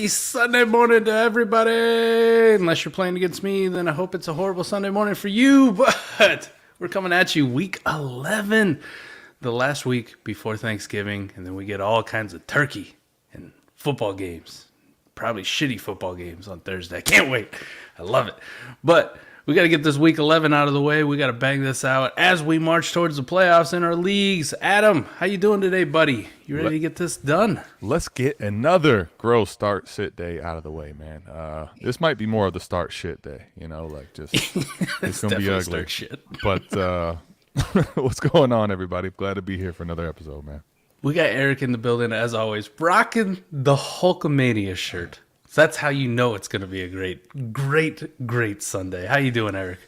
Happy Sunday morning to everybody. Unless you're playing against me, then I hope it's a horrible Sunday morning for you. But we're coming at you week 11, the last week before Thanksgiving. And then we get all kinds of turkey and football games. Probably shitty football games on Thursday. I can't wait. I love it. But we got to get this week 11 out of the way. We got to bang this out as we march towards the playoffs in our leagues. Adam, how you doing today, buddy? You ready to get this done? Let's get another gross start sit day out of the way, man. This might be more of the start shit day, just it's gonna be ugly. Start shit. But what's going on, everybody? Glad to be here for another episode, man. We got Eric in the building as always, rocking the Hulkamania shirt. So that's how you know it's going to be a great Sunday. How you doing, Eric?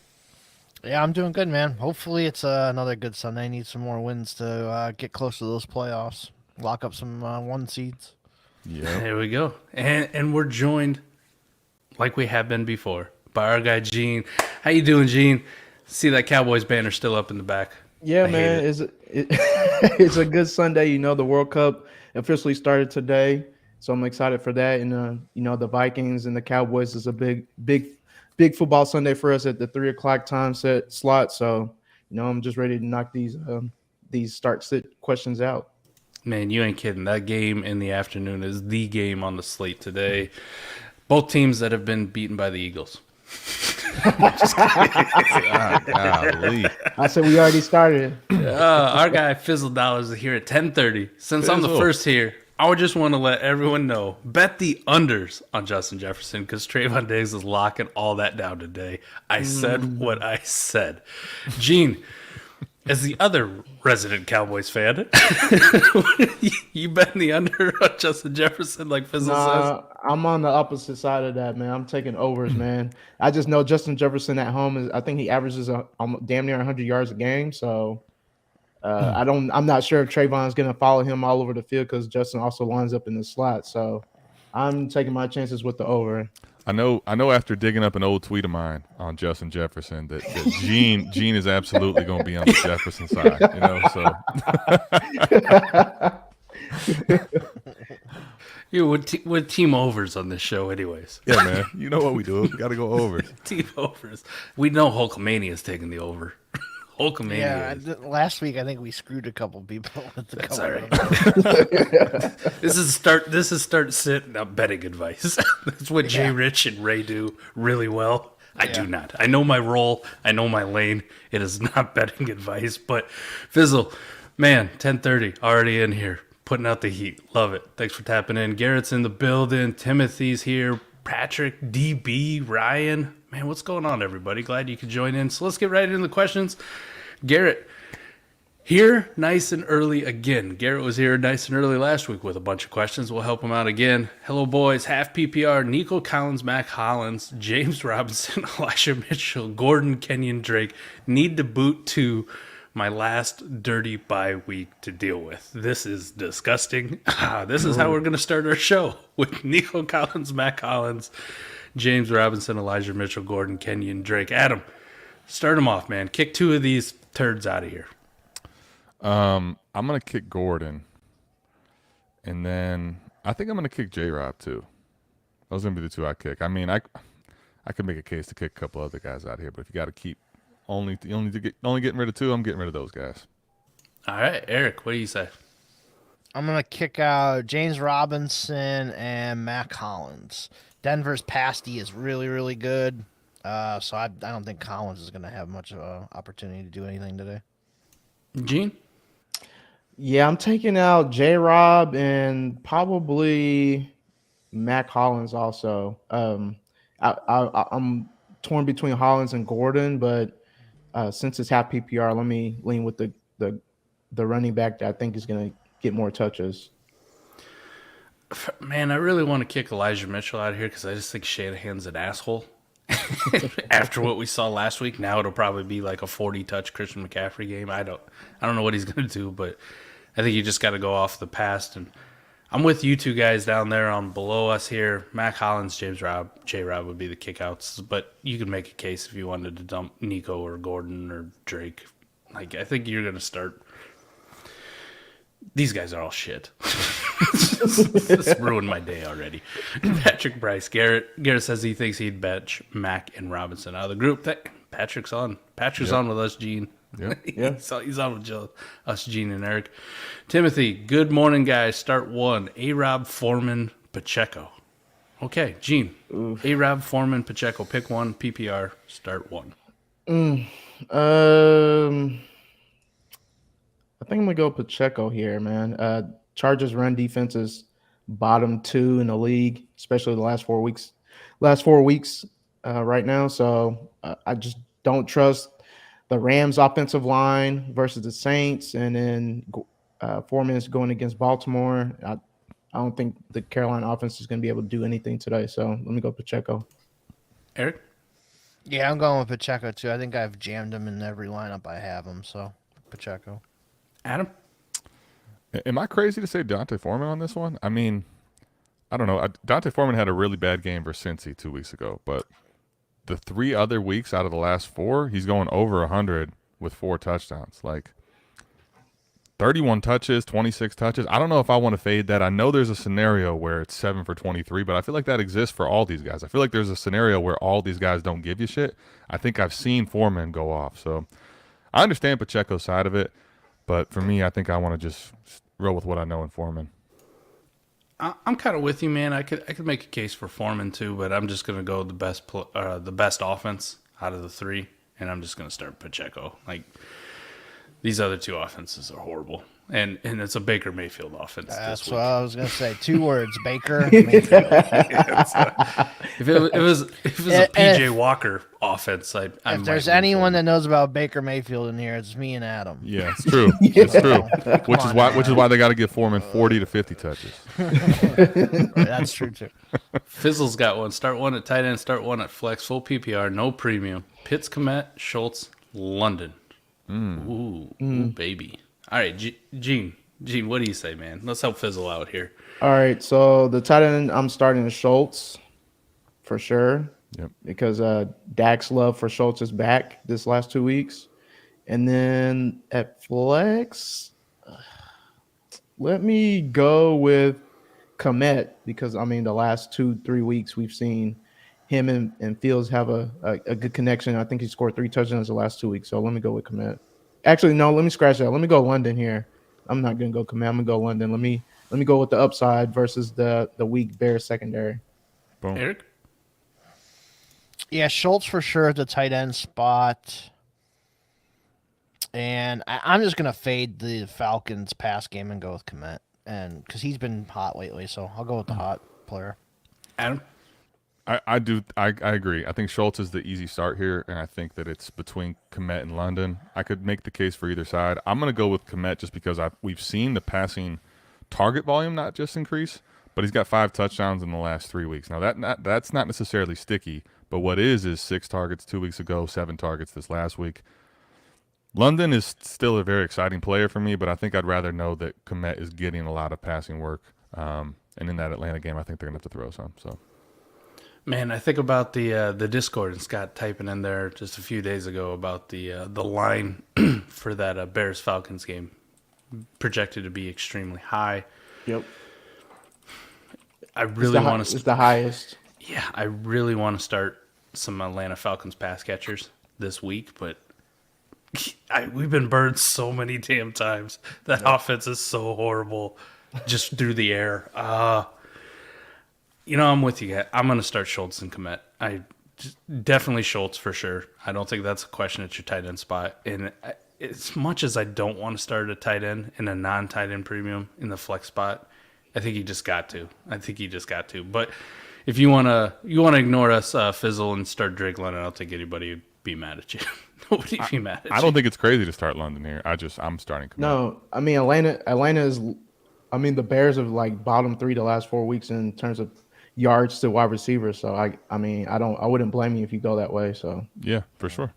Yeah, I'm doing good, man. Hopefully it's another good Sunday. Need some more wins to get close to those playoffs. Lock up some 1 seeds. Yeah. There we go. And we're joined, like we have been before, by our guy, Gene. How you doing, Gene? See that Cowboys banner still up in the back. Yeah, man. It's a good Sunday. The World Cup officially started today. So I'm excited for that. And, the Vikings and the Cowboys is a big football Sunday for us at the 3:00 time set slot. So, I'm just ready to knock these start-sit questions out. Man, you ain't kidding. That game in the afternoon is the game on the slate today. Both teams that have been beaten by the Eagles. I said we already started. Our guy Fizzle Dollars is here at 10:30. Since I'm the first here, I would just want to let everyone know, bet the unders on Justin Jefferson because Trayvon Diggs is locking all that down today. I said what I said. Gene, as the other resident Cowboys fan, you betting the under on Justin Jefferson like Fizzle says? I'm on the opposite side of that, man. I'm taking overs, man. I just know Justin Jefferson at home I think he averages damn near 100 yards a game, so I'm not sure if Trayvon's going to follow him all over the field because Justin also lines up in the slot. So I'm taking my chances with the over. I know after digging up an old tweet of mine on Justin Jefferson that Gene is absolutely going to be on the Jefferson side, We're team overs on this show anyways. Yeah, man. You know what we do. We got to go over. Team overs. We know Hulkamania is taking the over. Hulkamania. Yeah, last week I think we screwed a couple people with the That's cover. all right. This is start sit not betting advice. That's what Jay Rich and Ray do really well. I do not. I know my role. I know my lane. It is not betting advice. But Fizzle, man, 10:30 already in here, putting out the heat. Love it. Thanks for tapping in. Garrett's in the building. Timothy's here. Patrick, DB, Ryan. Man, what's going on, everybody? Glad you could join in. So let's get right into the questions. Garrett, here nice and early again. Garrett was here nice and early last week with a bunch of questions. We'll help him out again. Hello, boys. Half PPR, Nico Collins, Mac Hollins, James Robinson, Elijah Mitchell, Gordon, Kenyon Drake. Need to boot to my last dirty bye week to deal with. This is disgusting. This is how we're going to start our show with Nico Collins, Mac Hollins, James Robinson, Elijah Mitchell, Gordon, Kenyon Drake. Adam, start them off, man. Kick 2 of these turds out of here. I'm going to kick Gordon. And then I think I'm going to kick J-Rob, too. Those are going to be the 2 I kick. I mean, I could make a case to kick a couple other guys out here, but if you got to keep only getting rid of 2, I'm getting rid of those guys. All right, Eric, what do you say? I'm going to kick out James Robinson and Mac Hollins. Denver's pasty is really, really good. So I don't think Collins is going to have much of an opportunity to do anything today. Gene? Yeah, I'm taking out J-Rob and probably Mac Hollins also. I'm torn between Hollins and Gordon, but since it's half PPR, let me lean with the running back that I think is going to get more touches. Man, I really want to kick Elijah Mitchell out of here because I just think Shanahan's an asshole. After what we saw last week, now it'll probably be like a 40-touch Christian McCaffrey game. I don't know what he's going to do, but I think you just got to go off the past. And I'm with you two guys down there on below us here. Mac Hollins, J-Rob would be the kickouts, but you could make a case if you wanted to dump Nico or Gordon or Drake. Like, I think you're going to start. These guys are all shit. This ruined my day already. Patrick Bryce. Garrett says he thinks he'd bench Mack and Robinson out of the group. Patrick's on. Patrick's on with us, Gene. Yep. Yeah. He's on with us, Gene and Eric. Timothy, good morning, guys. Start one. A-Rob, Foreman, Pacheco. Okay, Gene. A-Rob, Foreman, Pacheco. Pick one. PPR. Start one. I think I'm gonna go Pacheco here, man. Chargers run defense is bottom 2 in the league, especially the last 4 weeks. Right now, so I just don't trust the Rams' offensive line versus the Saints, and then 4 minutes going against Baltimore. I don't think the Carolina offense is going to be able to do anything today. So let me go Pacheco. Eric? Yeah, I'm going with Pacheco too. I think I've jammed him in every lineup I have him. So Pacheco. Adam? Am I crazy to say Deontay Foreman on this one? I mean, I don't know. Deontay Foreman had a really bad game versus Cincy 2 weeks ago, but the 3 other weeks out of the last 4, he's going over 100 with 4 touchdowns. Like 31 touches, 26 touches. I don't know if I want to fade that. I know there's a scenario where it's 7 for 23, but I feel like that exists for all these guys. I feel like there's a scenario where all these guys don't give you shit. I think I've seen Foreman go off. So I understand Pacheco's side of it, but for me, I think I want to just roll with what I know in Foreman. I'm kind of with you, man. I could make a case for Foreman too, but I'm just gonna go the best offense out of the 3, and I'm just gonna start Pacheco. Like these other 2 offenses are horrible, and it's a Baker Mayfield offense. That's this what week. I was gonna say. 2 words: Baker Mayfield. If it was a PJ Walker offense, I If might there's move anyone forward. that knows about Baker Mayfield in here, it's me and Adam. Yeah, it's true. It's true. Which is on, why they got to give Foreman 40 to 50 touches. That's true too. Fizzle's got one. Start one at tight end. Start one at flex. Full PPR. No premium. Pitts, Komet, Schultz, London. Ooh, baby. All right, Gene, what do you say, man? Let's help Fizzle out here. All right, so the tight end I'm starting Schultz for sure. Yep. Because Dak's love for Schultz is back this last 2 weeks. And then at flex, let me go with Komet because, I mean, the last 2-3 weeks we've seen him and Fields have a good connection. I think he scored 3 touchdowns the last 2 weeks. So let me go with Komet. Actually, no, let me scratch that. Let me go London here. I'm not going to go Komet. I'm going to go London. Let me go with the upside versus the weak Bears secondary. Boom. Eric? Yeah, Schultz for sure at the tight end spot. And I'm just gonna fade the Falcons pass game and go with Komet, and because he's been hot lately, so I'll go with the hot player. Adam? I agree. I think Schultz is the easy start here, and I think that it's between Komet and London. I could make the case for either side. I'm going to go with Komet just because we've seen the passing target volume not just increase, but he's got 5 touchdowns in the last 3 weeks. Now that's not necessarily sticky, but what is 6 targets 2 weeks ago, 7 targets this last week. London is still a very exciting player for me, but I think I'd rather know that Komet is getting a lot of passing work. And in that Atlanta game, I think they're going to have to throw some. So. Man, I think about the Discord and Scott typing in there just a few days ago about the line for that Bears Falcons game projected to be extremely high. Yep. I really want to. It's the highest. Yeah, I really want to start some Atlanta Falcons pass catchers this week, but we've been burned so many damn times. That offense is so horrible, just through the air. I'm with you. I'm going to start Schultz and Komet. Definitely Schultz for sure. I don't think that's a question at your tight end spot. And as much as I don't want to start a tight end in a non-tight end premium in the flex spot, I think you just got to. But if you want to ignore us, Fizzle, and start Drake London, I don't think anybody would be mad at you. Nobody would be mad at you. I don't think it's crazy to start London here. I'm starting Komet. No, I mean Atlanta is. I mean the Bears have like bottom 3 the last 4 weeks in terms of yards to wide receivers. So I wouldn't blame you if you go that way. So Yeah, for sure.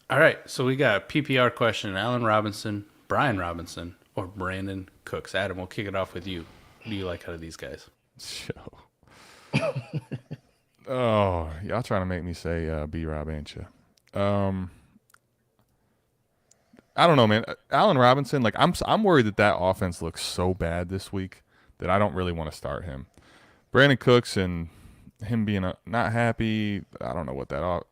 All right, so we got a PPR question: Allen Robinson, Brian Robinson, or Brandon Cooks. Adam, we'll kick it off with you. Who do you like out of these guys? Oh, y'all trying to make me say B-Rob, ain't you? I don't know, man. Allen Robinson, like I'm worried that offense looks so bad this week that I don't really want to start him. Brandon Cooks and him being not happy, I don't know what that all.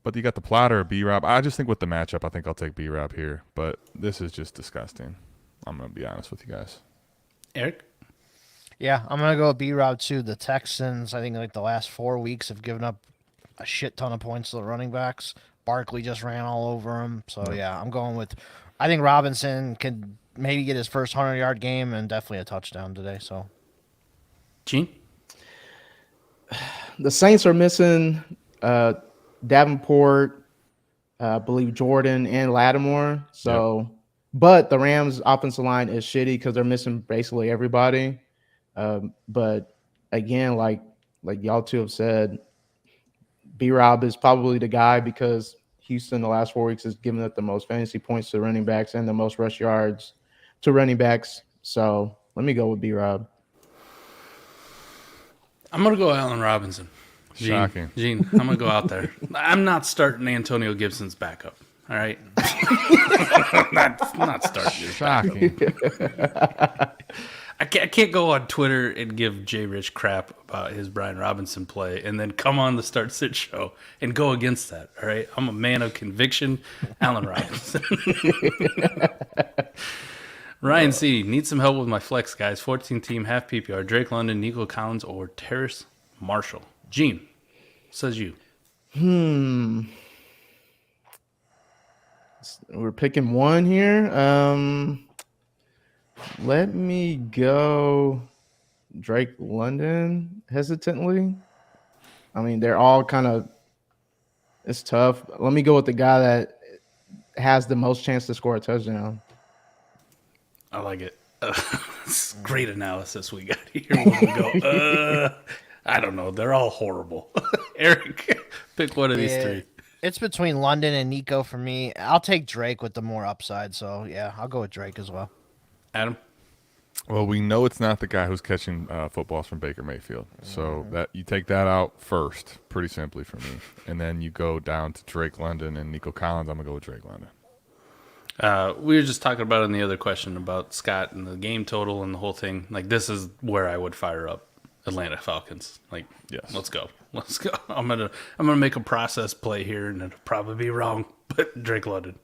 But you got the Plotter or B-Rob. I just think with the matchup, I think I'll take B-Rob here. But this is just disgusting. I'm going to be honest with you guys. Eric? Yeah, I'm gonna go with B-Rob too. The Texans, I think like the last 4 weeks have given up a shit ton of points to the running backs. Barkley just ran all over him. So yeah, I'm going with. I think Robinson can maybe get his first 100-yard game and definitely a touchdown today. So, Gene? The Saints are missing Davenport, I believe Jordan and Lattimore. So, but the Rams' offensive line is shitty because they're missing basically everybody. But again, like y'all two have said, B-Rob is probably the guy because Houston the last 4 weeks has given up the most fantasy points to running backs and the most rush yards to running backs. So let me go with B-Rob. I'm going to go Allen Robinson. Shocking. Gene, I'm going to go out there. I'm not starting Antonio Gibson's backup. All right? not starting his Shocking. I can't go on Twitter and give Jay Rich crap about his Brian Robinson play and then come on the Start Sit show and go against that. All right, I'm a man of conviction. Allen Robinson. Ryan C. Need some help with my flex, guys. 14 team, half PPR. Drake London, Nico Collins, or Terrace Marshall. Gene, says you. We're picking one here. Let me go Drake London hesitantly. I mean, they're all kind of – it's tough. Let me go with the guy that has the most chance to score a touchdown. I like it. It's great analysis we got here. We'll go, I don't know. They're all horrible. Eric, pick one of these three. It's between London and Nico for me. I'll take Drake with the more upside. So, yeah, I'll go with Drake as well. Adam? Well, we know it's not the guy who's catching footballs from Baker Mayfield. So that you take that out first, pretty simply for me. And then you go down to Drake London and Nico Collins. I'm going to go with Drake London. We were just talking about in the other question about Scott and the game total and the whole thing. Like, this is where I would fire up Atlanta Falcons. Like, Yes. let's go. I'm gonna make a process play here, and it'll probably be wrong. But Drake London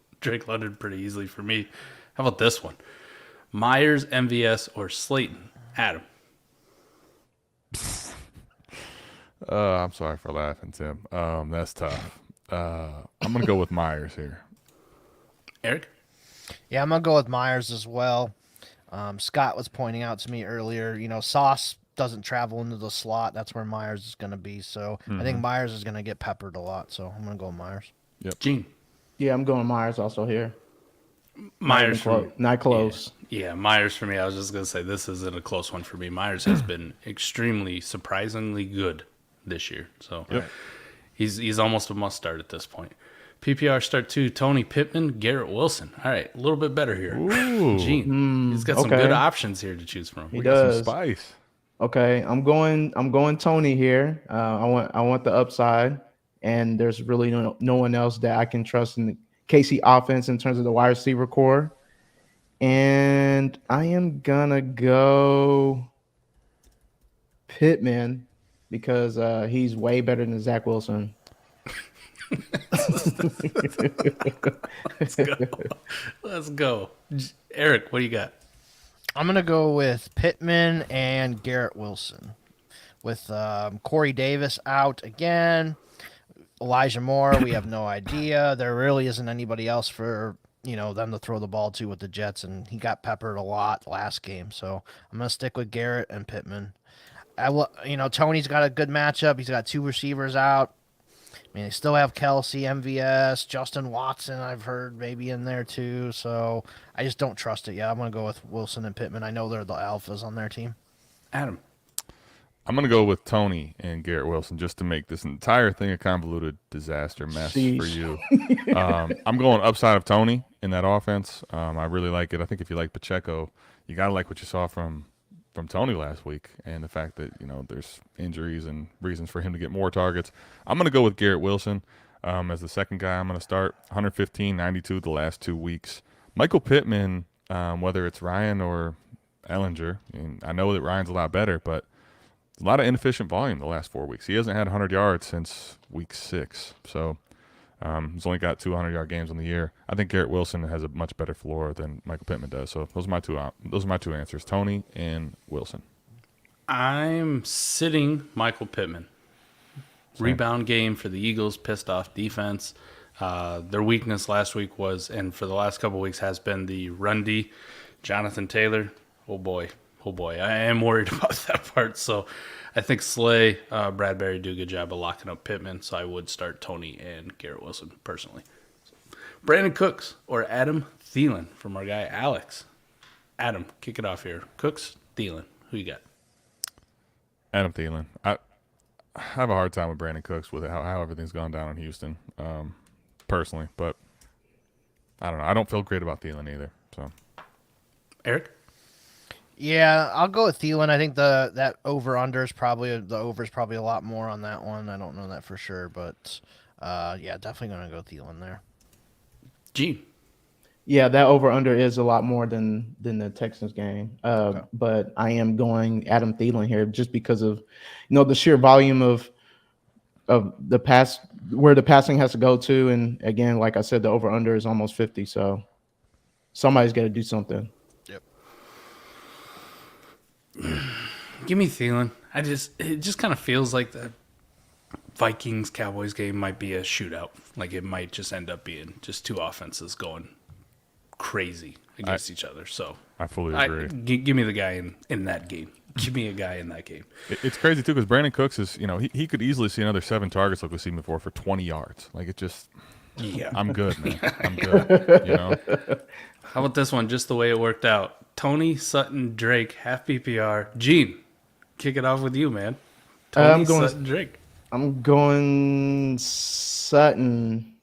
pretty easily for me. How about this one? Myers, MVS, or Slayton? Adam. I'm sorry for laughing, Tim. That's tough. I'm going to go with Myers here. Eric? Yeah, I'm going to go with Myers as well. Scott was pointing out to me earlier, Sauce doesn't travel into the slot. That's where Myers is going to be. So I think Myers is going to get peppered a lot. So I'm going to go with Myers. Yep. Gene? Yeah, I'm going Myers also here. Myers for me. Not close. Yeah, Myers for me. I was just going to say this isn't a close one for me. Myers has been extremely, surprisingly good this year. So he's almost a must start at this point. PPR start 2, Tony Pittman, Garrett Wilson. All right, a little bit better here. Ooh. Gene, he's got some okay. good options here to choose from. He We got some does. spice. Okay, I'm going Tony here. I want the upside, and there's really no one else that I can trust in the KC offense in terms of the wide receiver core. And I am gonna go Pittman because he's way better than Zach Wilson. Let's go. Eric, what do you got? I'm going to go with Pittman and Garrett Wilson. With Corey Davis out again, Elijah Moore, we have no idea. There really isn't anybody else for them to throw the ball to with the Jets, and he got peppered a lot last game. So I'm going to stick with Garrett and Pittman. Tony's got a good matchup. He's got 2 receivers out. I mean, they still have Kelsey, MVS, Justin Watson, I've heard maybe in there too. So I just don't trust it. Yeah, I'm going to go with Wilson and Pittman. I know they're the alphas on their team. Adam. I'm going to go with Tony and Garrett Wilson just to make this entire thing a convoluted disaster mess for you. I'm going upside of Tony in that offense. I really like it. I think if you like Pacheco, you got to like what you saw from Tony last week and the fact that, there's injuries and reasons for him to get more targets. I'm going to go with Garrett Wilson as the second guy I'm going to start. 115, 92 the last 2 weeks. Michael Pittman, whether it's Ryan or Ellinger. I know that Ryan's a lot better, but a lot of inefficient volume the last 4 weeks. He hasn't had 100 yards since week 6. So he's only got 200-yard games on the year. I think Garrett Wilson has a much better floor than Michael Pittman does. So those are my two answers: Tony and Wilson. I'm sitting Michael Pittman. Same. Rebound game for the Eagles, pissed off defense. Their weakness last week was, and for the last couple of weeks has been, the run D. Jonathan Taylor, oh boy, I am worried about that part. So I think Slay, Bradbury do a good job of locking up Pittman. So I would start Tony and Garrett Wilson personally. Brandon Cooks or Adam Thielen from our guy Alex. Adam, kick it off here. Cooks, Thielen, who you got? Adam Thielen. I have a hard time with Brandon Cooks with how everything's gone down in Houston, personally. But I don't know. I don't feel great about Thielen either. So, Eric? Yeah, I'll go with Thielen. I think that over-under is probably a lot more on that one. I don't know that for sure, but yeah, definitely going to go Thielen there. Gene? Yeah, that over under is a lot more than the Texans game. Okay. But I am going Adam Thielen here just because of the sheer volume of the pass, where the passing has to go to, and again, like I said, the over under is almost 50. So somebody's got to do something. Yep. Give me Thielen. It just kind of feels like the Vikings Cowboys game might be a shootout. Like it might just end up being just two offenses going crazy against each other. So I fully agree. Give me the guy in that game. Give me a guy in that game. It's crazy too because Brandon Cooks is, he could easily see another 7 targets like we've seen before for 20 yards. Like it just, Yeah. I'm good, man. I'm good. How about this one? Just the way it worked out. Tony, Sutton, Drake, half PPR. Gene, kick it off with you, man. Tony, Sutton, Drake. I'm going Sutton.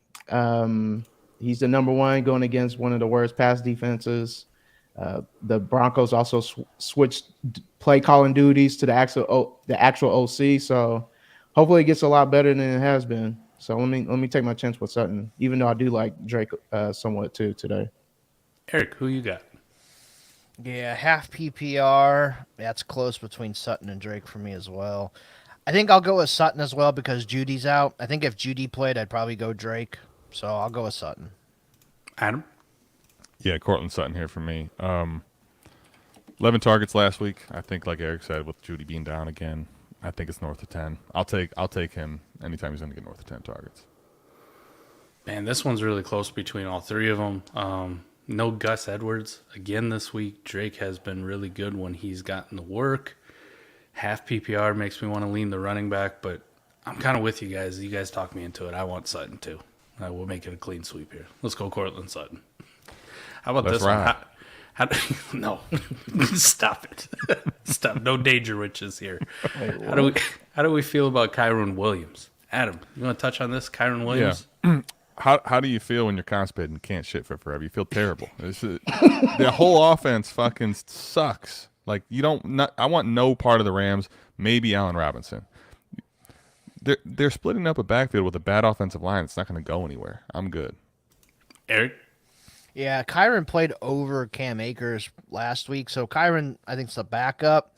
He's the number one going against one of the worst pass defenses. The Broncos also switched play calling duties to the actual OC. So hopefully it gets a lot better than it has been. So let me take my chance with Sutton, even though I do like Drake somewhat too today. Eric, who you got? Yeah, half PPR. That's close between Sutton and Drake for me as well. I think I'll go with Sutton as well because Judy's out. I think if Judy played, I'd probably go Drake. So I'll go with Sutton. Adam? Yeah, Cortland Sutton here for me. 11 targets last week. I think, like Eric said, with Judy being down again, I think it's north of 10. I'll take him anytime he's going to get north of 10 targets. Man, this one's really close between all three of them. No Gus Edwards again this week. Drake has been really good when he's gotten the work. Half PPR makes me want to lean the running back, but I'm kind of with you guys. You guys talk me into it. I want Sutton too. I will make it a clean sweep here. Let's go Cortland Sutton. How about this one? How no, stop it. Stop. No danger witches here. How do we feel about Kyron Williams? Adam, you want to touch on this? Kyron Williams? Yeah. How do you feel when you're constipated and can't shit for forever? You feel terrible. The whole offense fucking sucks. Like I want no part of the Rams. Maybe Allen Robinson. They're splitting up a backfield with a bad offensive line. It's not going to go anywhere. I'm good. Eric? Yeah, Kyron played over Cam Akers last week, so Kyron, I think, is the backup.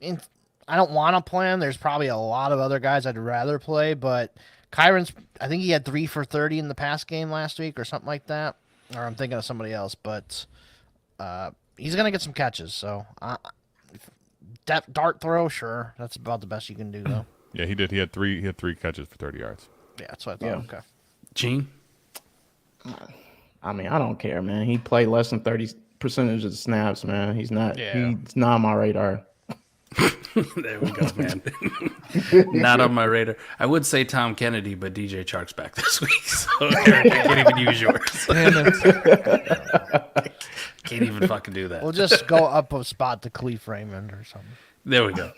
I don't want to play him. There's probably a lot of other guys I'd rather play, but Kyron's, I think he had 3 for 30 in the pass game last week or something like that. Or I'm thinking of somebody else, but he's going to get some catches. So dart throw, sure. That's about the best you can do, though. Yeah, he did. He had three catches for 30 yards. Yeah, that's what I thought. Yeah. Okay. Gene? I mean, I don't care, man. He played less than 30% of the snaps, man. He's not on my radar. There we go, man. Not on my radar. I would say Tom Kennedy, but DJ Chark's back this week, so Eric, I can't even use yours. Damn it. Can't even fucking do that. We'll just go up a spot to Cleve Raymond or something. There we go.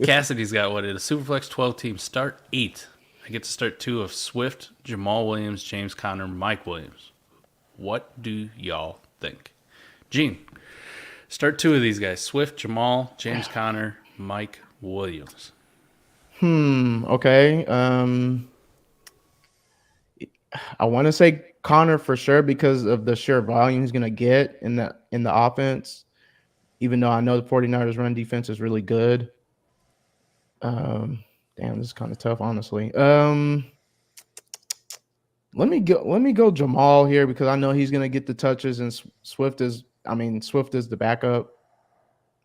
Cassidy's got what is a Superflex 12 team start 8. I get to start 2 of Swift, Jamal Williams, James Conner, Mike Williams. What do y'all think? Gene, start 2 of these guys. Swift, Jamal, James Conner, Mike Williams. Okay. I want to say Conner for sure because of the sheer volume he's going to get in the offense. even though I know the 49ers run defense is really good. Damn, this is kind of tough, honestly. Let me go Jamal here because I know he's gonna get the touches, and Swift is the backup.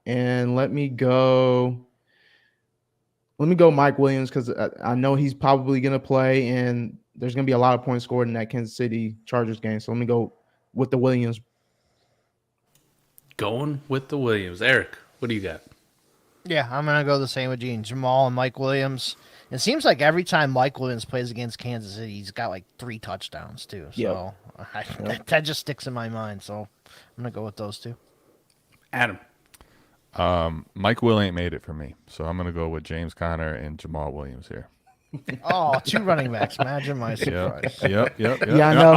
And let me go Mike Williams because I know he's probably gonna play, and there's gonna be a lot of points scored in that Kansas City Chargers game. So let me go with the Williams. Going with the Williams. Eric, what do you got? Yeah, I'm gonna go the same with Gene Jamal and Mike Williams. It seems like every time Mike Williams plays against Kansas City, he's got like 3 touchdowns too. So that just sticks in my mind. So I'm gonna go with those two. Adam. Mike Will ain't made it for me, so I'm gonna go with James Conner and Jamal Williams here. Oh, 2 running backs. Imagine my surprise. Yep. Yeah, I know.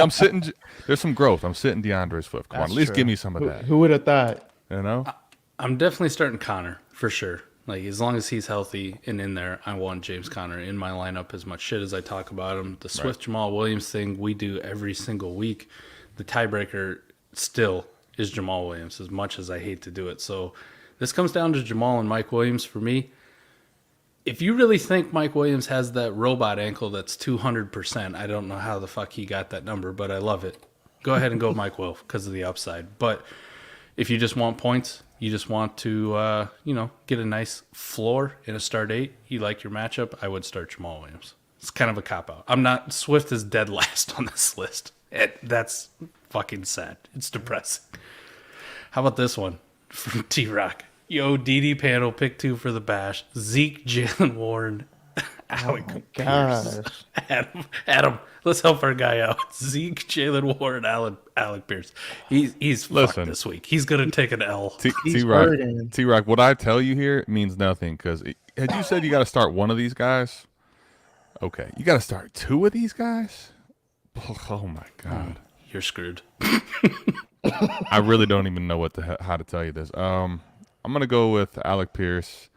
I'm sitting. There's some growth. I'm sitting DeAndre Swift. Come on, That's at least true. give me some of that. Who would have thought? You know? I'm definitely starting Connor for sure. Like, as long as he's healthy and in there, I want James Conner in my lineup as much shit as I talk about him. The Swift Jamal Williams thing we do every single week. The tiebreaker still is Jamal Williams, as much as I hate to do it. So this comes down to Jamal and Mike Williams for me. If you really think Mike Williams has that robot ankle that's 200%, I don't know how the fuck he got that number, but I love it. Go ahead and go Mike Will because of the upside. But if you just want points, you just want to, get a nice floor in a start 8, you like your matchup, I would start Jamal Williams. It's kind of a cop-out. Swift is dead last on this list. That's fucking sad. It's depressing. How about this one from T-Rock? Yo, DD panel, pick 2 for the bash. Zeke, Jalen Warren, Alec Pierce. Adam, let's help our guy out. Zeke, Jalen Warren, Alec Pierce. He's fucked this week. He's gonna take an L. T-Rock, what I tell you here means nothing because had you said you got to start one of these guys? Okay, you got to start 2 of these guys. Oh my god, You're screwed. I really don't even know how to tell you this. I'm gonna go with Alec Pierce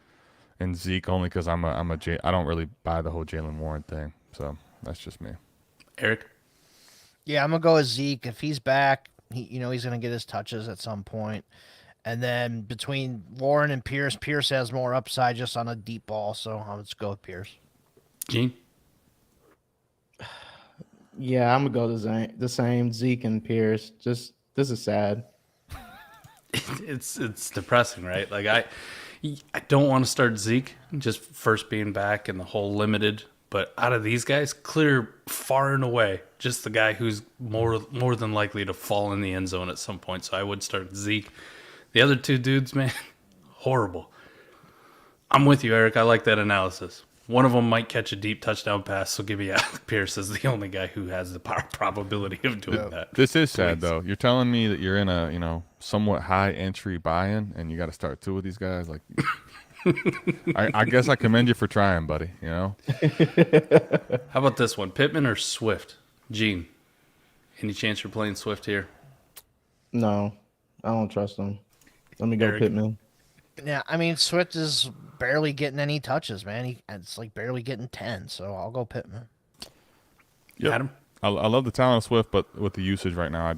and Zeke only because I don't really buy the whole Jalen Warren thing. So that's just me. Eric? Yeah, I'm gonna go with Zeke. If he's back, he's gonna get his touches at some point. And then between Warren and Pierce has more upside just on a deep ball. So let's go with Pierce. Gene? Yeah, I'm gonna go the same Zeke and Pierce. Just this is sad. It's depressing, right? Like I don't want to start Zeke just first being back and the whole limited, but out of these guys, clear far and away, just the guy who's more than likely to fall in the end zone at some point. So I would start Zeke. The other 2 dudes, man, horrible. I'm with you, Eric. I like that analysis. One of them might catch a deep touchdown pass, so give me Alec Pierce as the only guy who has the probability of doing that. This is sad, though. You're telling me that you're in a somewhat high entry buy-in, and you got to start 2 of these guys. Like, I guess I commend you for trying, buddy. How about this one, Pittman or Swift? Gene, any chance you're playing Swift here? No, I don't trust him. Let me go Eric? Pittman. Yeah, I mean Swift is barely getting any touches, man. It's like barely getting 10, so I'll go Pittman. Yep. Adam? I love the talent of Swift, but with the usage right now,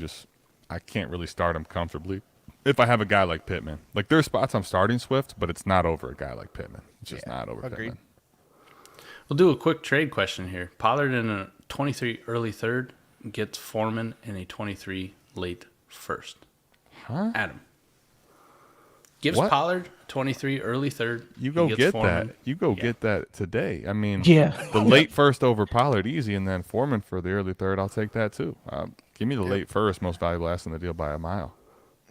I can't really start him comfortably. If I have a guy like Pittman, like there are spots I'm starting Swift, but it's not over a guy like Pittman. It's just not over agreed. Pittman. We'll do a quick trade question here. Pollard in a 23 early third gets Foreman in a 23 late first. Huh? Adam. Gives What? Pollard 23 early third. You go He gets get Foreman. that. You go get that today. I mean, Yeah. the late first over Pollard easy, and then Foreman for the early third. I'll take that too. Give me the late first, most valuable asset in the deal by a mile.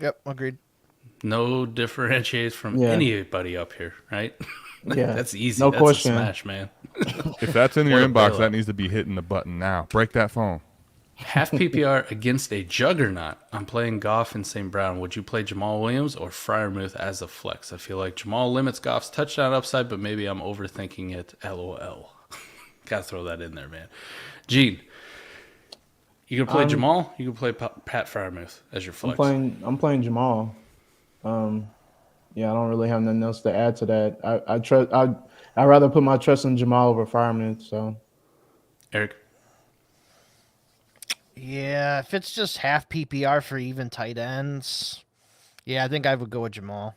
Yep, agreed. No differentiates from anybody up here, right? Yeah. That's easy. No That's question. a smash, man. If that's in your What a inbox, bailout. that needs to be hitting the button now. Break that phone. Half PPR against a juggernaut. I'm playing Goff and St. Brown. Would you play Jamal Williams or Freiermuth as a flex? I feel like Jamal limits Goff's touchdown upside, but maybe I'm overthinking it. LOL. Gotta throw that in there, man. Gene, you can play Jamal. You can play Pat Freiermuth as your flex. I'm playing Jamal. Yeah, I don't really have nothing else to add to that. I'd rather put my trust in Jamal over Fireman. So Eric. Yeah, if it's just half PPR for even tight ends, Yeah, I think I would go with Jamal.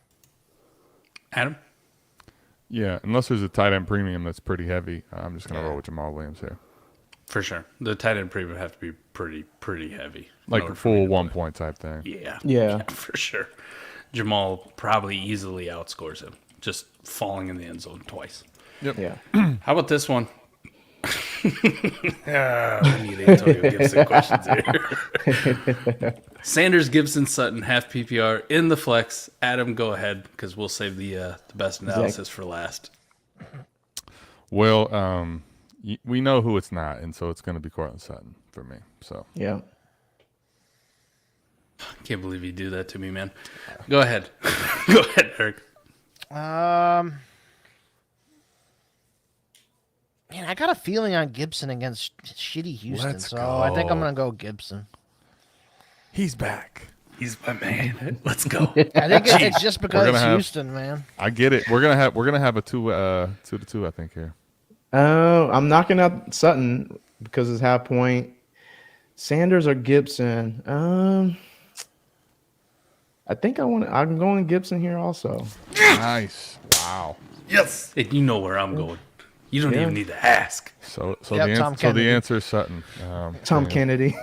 Adam? Yeah, unless there's a tight end premium that's pretty heavy, I'm just gonna roll with Jamal Williams here. For sure. The tight end premium would have to be pretty heavy. in Like order a for me full to 1 point type thing. Yeah. For sure. Jamal probably easily outscores him, just falling in the end zone twice. Yeah. How about this one? We need Antonio Gibson questions here. Sanders, Gibson, Sutton, half PPR in the flex. Adam, go ahead because we'll save the best analysis for last. Well, we know who it's not, and so it's going to be Cortland Sutton for me. So Yeah. Can't believe you do that to me, man. Go ahead. Go ahead, Eric. Man, I got a feeling on Gibson against shitty Houston, Let's I think I'm go. gonna go Gibson. he's back. He's my man. Let's go. I think it's just because gonna it's have- Houston, man. I get it. We're gonna have a 2-2, I think here. I'm knocking out Sutton because it's half point. Sanders or Gibson? I think I'm going Gibson here also. Nice. Wow. Yes. And you know where I'm going. You don't even need to ask. So Yep, Tom the Kennedy. answer is Sutton. Tom yeah. Kennedy.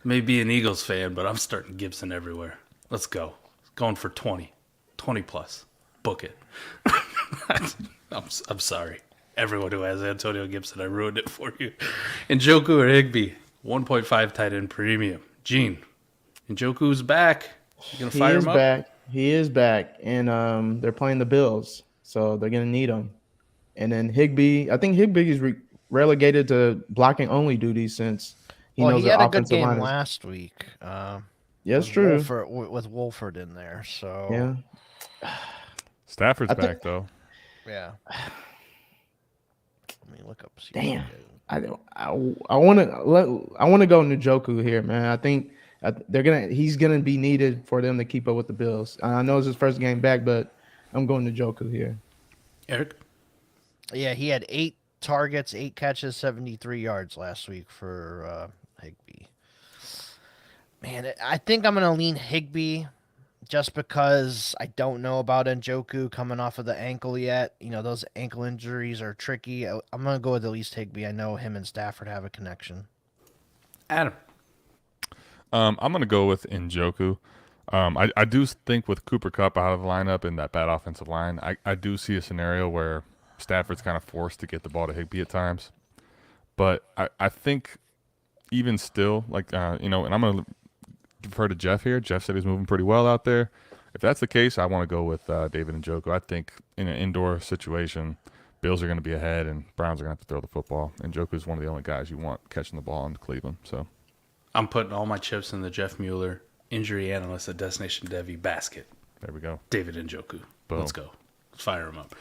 May be an Eagles fan, but I'm starting Gibson everywhere. Let's go. Going for 20. 20 plus. Book it. I'm sorry. Everyone who has Antonio Gibson, I ruined it for you. Njoku or Higbee, 1.5 tight end premium. Gene, Njoku's back. You gonna He fire is him up? back. He is back, and they're playing the Bills, so they're gonna need him. And then Higbee, I think Higbee is relegated to blocking only duties since he knows He the had a good offensive game line is. last week. Yeah, it's true. With Wolford in there, so Yeah, Stafford's I think- back though. yeah. Let me look up. See damn. I want to go Njoku here, man. I think he's gonna be needed for them to keep up with the Bills. I know it's his first game back, but I'm going Njoku here. Eric? Yeah, he had 8 targets, 8 catches, 73 yards last week for Higbee. Man, I think I'm gonna lean Higbee just because I don't know about Njoku coming off of the ankle yet. You know, those ankle injuries are tricky. I'm gonna go with at least Higbee. I know him and Stafford have a connection. Adam. I'm going to go with Njoku. I do think with Cooper Kupp out of the lineup and that bad offensive line, I do see a scenario where Stafford's kind of forced to get the ball to Higbee at times. But I think even still, and I'm going to defer to Jeff here. Jeff said he's moving pretty well out there. If that's the case, I want to go with David Njoku. I think in an indoor situation, Bills are going to be ahead and Browns are going to have to throw the football. Njoku is one of the only guys you want catching the ball in Cleveland. So I'm putting all my chips in the Jeff Mueller injury analyst at Destination Devy basket. there we go. David Njoku. Boom. Let's go. Let's fire him up.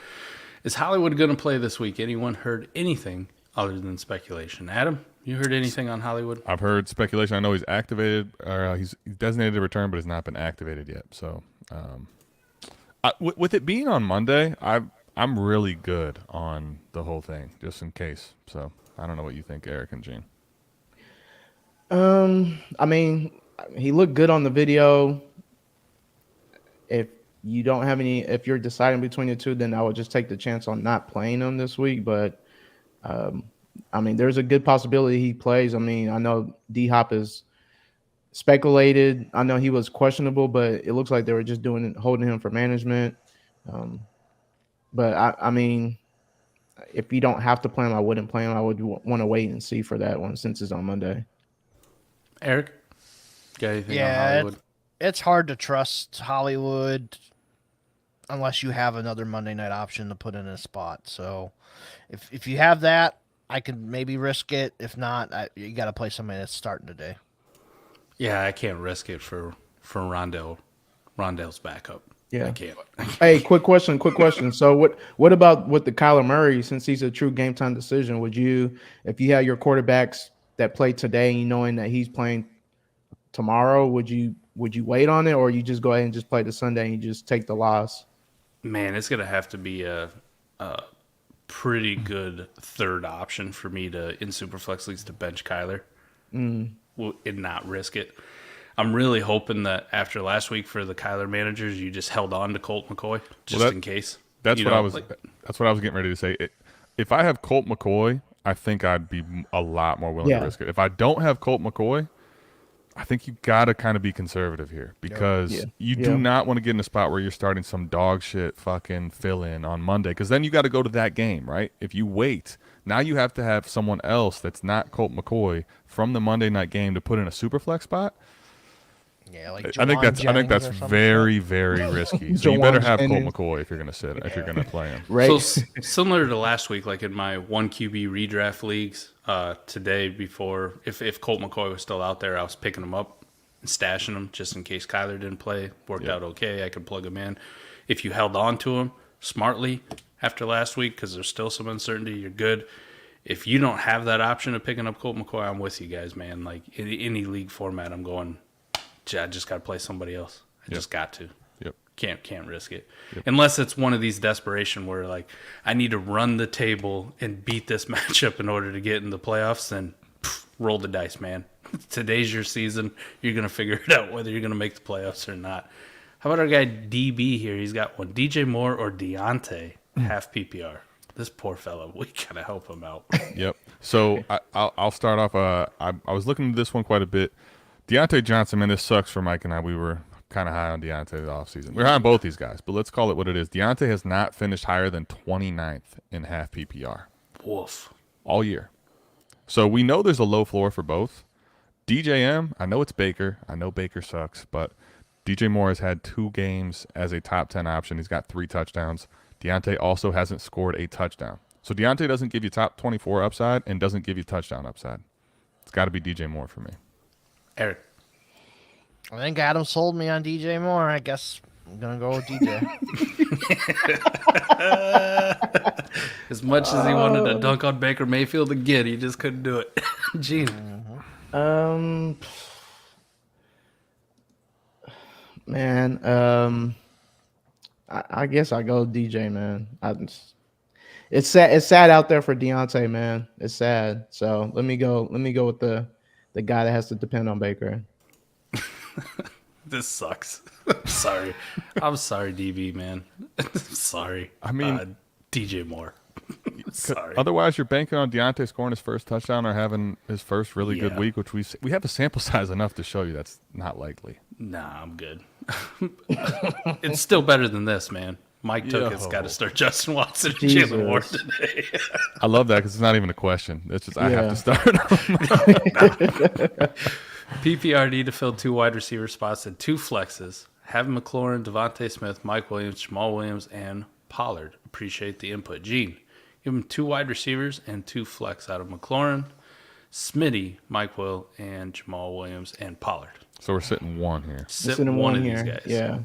Is Hollywood going to play this week? Anyone heard anything other than speculation? Adam, you heard anything on Hollywood? I've heard speculation. I know he's activated, or he's designated to return, but has not been activated yet. So, with it being on Monday, I'm really good on the whole thing, just in case. So, I don't know what you think, Eric and Gene. I mean, he looked good on the video. If you're deciding between the two, then I would just take the chance on not playing him this week. But I mean, there's a good possibility he plays. I mean, I know D-Hop is speculated. I know he was questionable, but it looks like they were just holding him for management. But I mean, if you don't have to play him, I wouldn't play him. I would want to wait and see for that one since it's on Monday. Eric, got anything on Yeah, Hollywood? it's hard to trust Hollywood unless you have another Monday night option to put in a spot. So if you have that, I can maybe risk it. If not, you got to play somebody that's starting today. Yeah, I can't risk it for Rondell's backup. Yeah. I can't. Hey, quick question. So what about with the Kyler Murray, since he's a true game time decision, would you, if you had your quarterbacks that play today, knowing that he's playing tomorrow, would you wait on it, or you just go ahead and just play the Sunday and you just take the loss? Man, it's gonna have to be a pretty good third option for me to in Superflex leagues to bench Kyler and not risk it. I'm really hoping that after last week for the Kyler managers, you just held on to Colt McCoy just in case. That's You what know, I was. That's what I was getting ready to say. If I have Colt McCoy, I think I'd be a lot more willing to risk it. If I don't have Colt McCoy, I think you got to kind of be conservative here because you do not want to get in a spot where you're starting some dog shit fucking fill in on Monday because then you got to go to that game, right? If you wait, now you have to have someone else that's not Colt McCoy from the Monday night game to put in a super flex spot. Yeah, like I think that's very, very risky. So you better have Colt Jennings. McCoy if you're gonna sit if you're gonna play him. Right. So similar to last week, like in my 1 QB redraft leagues, today before if Colt McCoy was still out there, I was picking him up and stashing him just in case Kyler didn't play. Worked out okay. I could plug him in. If you held on to him smartly after last week, because there's still some uncertainty, you're good. If you don't have that option of picking up Colt McCoy, I'm with you guys, man. Like in any league format, I'm going. I just got to play somebody else. I just got to. Yep. Can't risk it. Unless it's one of these desperation where like I need to run the table and beat this matchup in order to get in the playoffs, then roll the dice, man. Today's your season. You're going to figure it out whether you're going to make the playoffs or not. How about our guy DB here? He's got one. DJ Moore or Deontay, half PPR. This poor fellow, we got to help him out. Yep. So I'll start off. I was looking at this one quite a bit. Deontay Johnson, man, this sucks for Mike and I. We were kind of high on Deontay the offseason. We're high on both these guys, but let's call it what it is. Deontay has not finished higher than 29th in half PPR. Woof. All year. So we know there's a low floor for both. DJM, I know it's Baker. I know Baker sucks, but DJ Moore has had 2 games as a top 10 option. He's got 3 touchdowns. Deontay also hasn't scored a touchdown. So Deontay doesn't give you top 24 upside and doesn't give you touchdown upside. It's got to be DJ Moore for me. Eric. I think Adam sold me on DJ Moore. I guess I'm going to go with DJ. As much as he wanted to dunk on Baker Mayfield again, he just couldn't do it. Gene. Man, I guess I go with DJ, man. It's sad. It's sad out there for Deontay, man. It's sad. So let me go with the guy that has to depend on Baker. This sucks. Sorry. I'm sorry, DB, man. Sorry. I mean, DJ Moore. Sorry. Otherwise, you're banking on Deontay scoring his first touchdown or having his first really good week, which we have a sample size enough to show you that's not likely. Nah, I'm good. It's still better than this, man. Mike took it's got to start Justin Watson and Jalen Ward today. I love that because it's not even a question. It's just I have to start. PPR need to fill 2 wide receiver spots and 2 flexes. Have McLaurin, Devontae Smith, Mike Williams, Jamal Williams, and Pollard. Appreciate the input. Gene, give him 2 wide receivers and 2 flex out of McLaurin, Smitty, Mike Will, and Jamal Williams, and Pollard. So we're sitting 1 here. Sitting one of here. these guys. Yeah.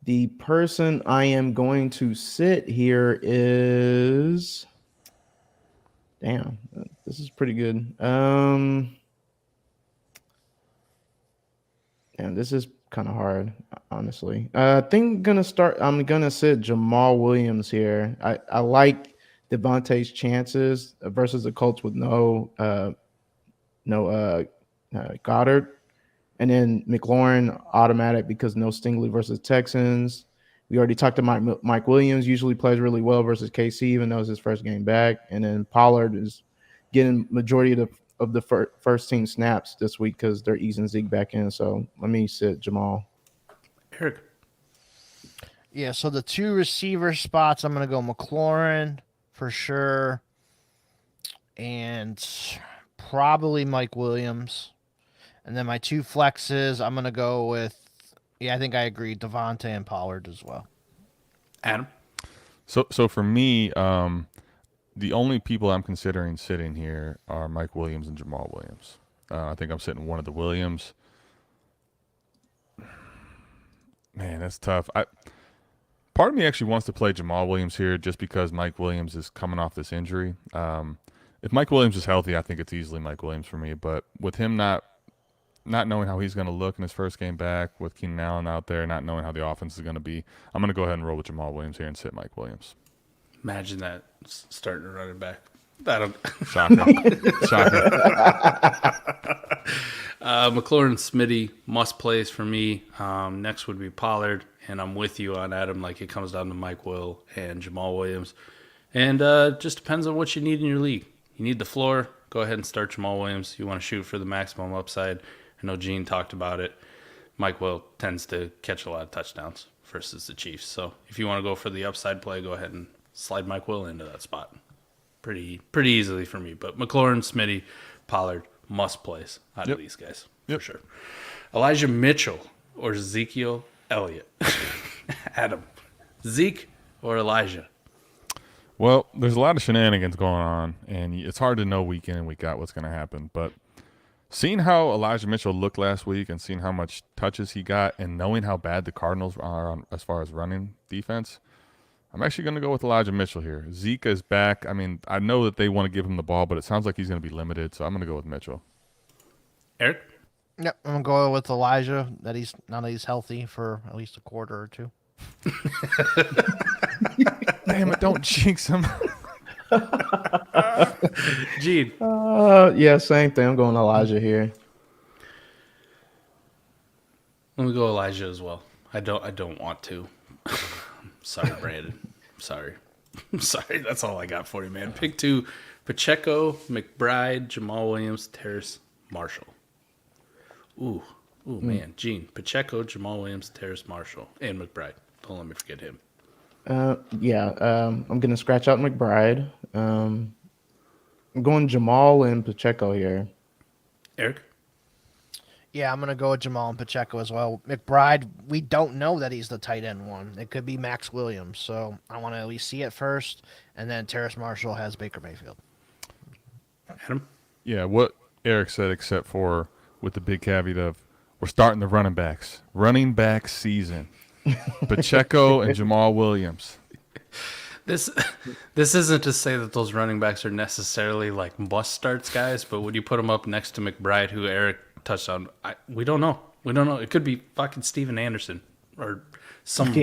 The person I am going to sit here is. Damn, this is pretty good. And this is kind of hard, honestly. I think I'm gonna sit Jamal Williams here. I like Devontae's chances versus the Colts with no Goddard, and then McLaurin automatic because no Stingley versus Texans. We already talked about Mike Williams. Usually plays really well versus KC, even though it's his first game back. And then Pollard is getting majority of the first team snaps this week because they're easing Zeke back in. So let me sit Jamal. Eric. Yeah, so the 2 receiver spots, I'm going to go McLaurin for sure. And probably Mike Williams. And then my 2 flexes, I'm going to go with, I think I agree, Devontae and Pollard as well. Adam. So for me, the only people I'm considering sitting here are Mike Williams and Jamal Williams. I think I'm sitting one of the Williams. Man, that's tough. Part of me actually wants to play Jamal Williams here just because Mike Williams is coming off this injury. If Mike Williams is healthy, I think it's easily Mike Williams for me. But with him not knowing how he's going to look in his first game back, with Keenan Allen out there, not knowing how the offense is going to be, I'm going to go ahead and roll with Jamal Williams here and sit Mike Williams. Imagine that starting to run it back. That'll Shocker. Shocker. McLaurin, Smitty, must plays for me. Next would be Pollard, and I'm with you on Adam. Like, it comes down to Mike Will and Jamal Williams. And just depends on what you need in your league. You need the floor, go ahead and start Jamal Williams. You want to shoot for the maximum upside. I know Gene talked about it. Mike Will tends to catch a lot of touchdowns versus the Chiefs. So if you want to go for the upside play, go ahead and slide Mike Will into that spot. Pretty easily for me. But McLaurin, Smitty, Pollard, must plays out of these guys for sure. Elijah Mitchell or Ezekiel Elliott? Adam, Zeke or Elijah? Well, there's a lot of shenanigans going on, and it's hard to know week in and week out what's going to happen. But seeing how Elijah Mitchell looked last week and seeing how much touches he got and knowing how bad the Cardinals are on, as far as running defense, I'm actually going to go with Elijah Mitchell here. Zeke is back. I mean, I know that they want to give him the ball, but it sounds like he's going to be limited, so I'm going to go with Mitchell. Eric? Yep, I'm gonna go with Elijah. That he's healthy for at least a quarter or two. Damn it! Don't jinx him. Gene? Yeah, same thing. I'm going Elijah here. Let me go Elijah as well. I don't want to. Sorry, Brandon. Sorry. That's all I got for you, man. Pick 2: Pacheco, McBride, Jamal Williams, Terrace, Marshall. Ooh, man. Gene, Pacheco, Jamal Williams, Terrace Marshall, and McBride. Don't let me forget him. I'm going to scratch out McBride. I'm going Jamal and Pacheco here. Eric? Yeah, I'm gonna go with Jamal and Pacheco as well. McBride, we don't know that he's the tight end one. It could be Max Williams, so I want to at least see it first, and then Terrace Marshall has Baker Mayfield. Adam? Yeah, what Eric said, except for with the big caveat of we're starting the running backs. Running back season. Pacheco and Jamal Williams. This isn't to say that those running backs are necessarily like must starts guys, but when you put them up next to McBride, who Eric touched on, we don't know. We don't know. It could be fucking Steven Anderson or some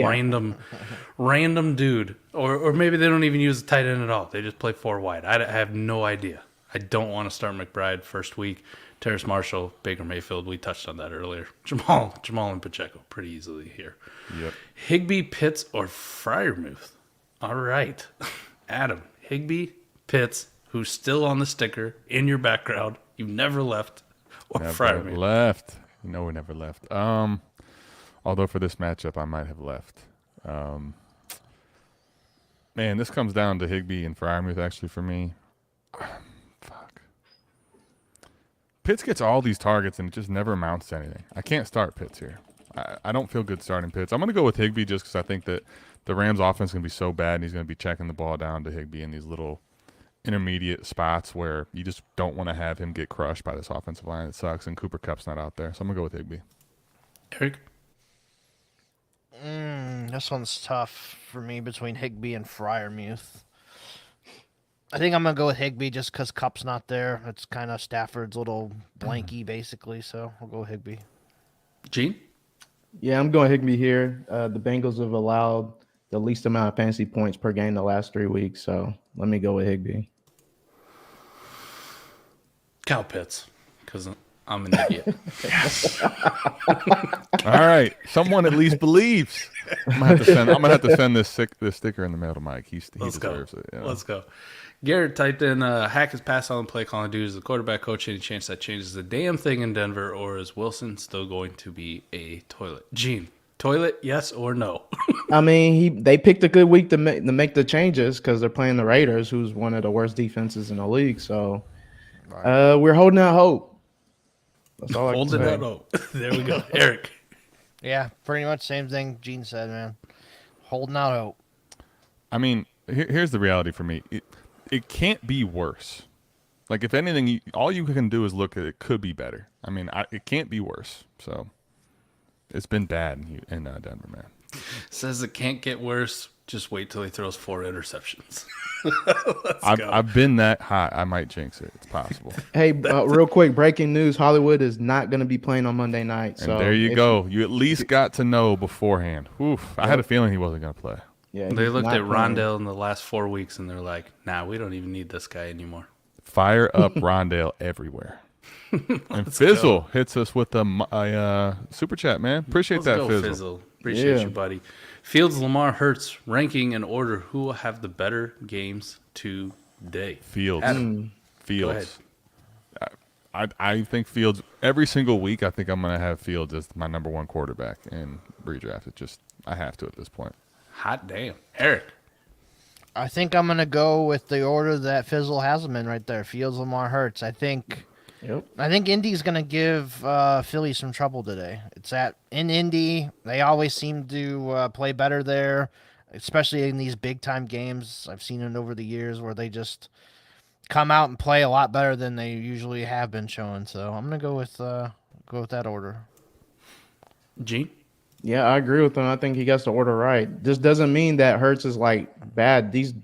random dude, or maybe they don't even use a tight end at all. They just play 4 wide. I have no idea. I don't want to start McBride first week. Terrace Marshall, Baker Mayfield, we touched on that earlier. Jamal and Pacheco pretty easily here. Yep. Higbee, Pitts, or Freiermuth? All right. Adam, Higbee, Pitts, who's still on the sticker in your background. You never left. Or Freiermuth. Left. No, we never left. Although for this matchup, I might have left. Man, this comes down to Higbee and Freiermuth actually for me. Fuck. Pitts gets all these targets and it just never amounts to anything. I can't start Pitts here. I don't feel good starting Pitts. I'm going to go with Higbee just because I think that the Rams offense is going to be so bad and he's going to be checking the ball down to Higbee in these little intermediate spots where you just don't want to have him get crushed by this offensive line. It sucks, and Cooper Kupp's not out there. So I'm going to go with Higbee. Eric? This one's tough for me between Higbee and Freiermuth. I think I'm going to go with Higbee just because Kupp's not there. It's kind of Stafford's little blankie, basically, so I'll go with Higbee. Gene? Yeah, I'm going Higbee here. The Bengals have allowed the least amount of fantasy points per game the last 3 weeks, so let me go with Higbee. Kyle Pitts, because I'm an idiot. All right, someone at least believes. I'm gonna have to send this sticker in the mail to Mike. He deserves it. You know? Let's go. Garrett typed in, hack his pass on play calling dude as the quarterback coach. Any chance that changes the damn thing in Denver, or is Wilson still going to be a toilet? Gene, toilet, yes or no? I mean, they picked a good week to make the changes because they're playing the Raiders, who's one of the worst defenses in the league. So we're holding out hope. That's all I can say. Holding out hope. There we go. Eric. Yeah, pretty much same thing Gene said, man. Holding out hope. I mean, here's the reality for me. It can't be worse. Like, if anything, all you can do is look at it could be better. I mean, it can't be worse. So it's been bad in Denver, man. Says it can't get worse. Just wait till he throws 4 interceptions. I've been that hot. I might jinx it. It's possible. Hey, real quick, breaking news. Hollywood is not going to be playing on Monday night. So and there you go. You at least got to know beforehand. Oof, I had a feeling he wasn't going to play. Yeah, they looked at Rondale in the last 4 weeks, and they're like, nah, we don't even need this guy anymore. Fire up Rondale everywhere. And Fizzle hits us with a super chat, man. Appreciate Let's that, go, Fizzle. Fizzle. Appreciate Yeah. you, buddy. Fields, Lamar, Hurts, ranking in order. Who will have the better games today? Fields. Adam, go ahead. Fields. I think Fields every single week. I think I'm going to have Fields as my number one quarterback in redraft. I have to at this point. Hot damn. Eric. I think I'm gonna go with the order that Fizzle has them in right there. Fields, Lamar, Hurts. I think Indy's gonna give Philly some trouble today. In Indy. They always seem to play better there, especially in these big time games. I've seen it over the years where they just come out and play a lot better than they usually have been showing. So I'm gonna go with that order. Gene. Yeah, I agree with him. I think he gets the order right. This doesn't mean that Hurts is like bad. These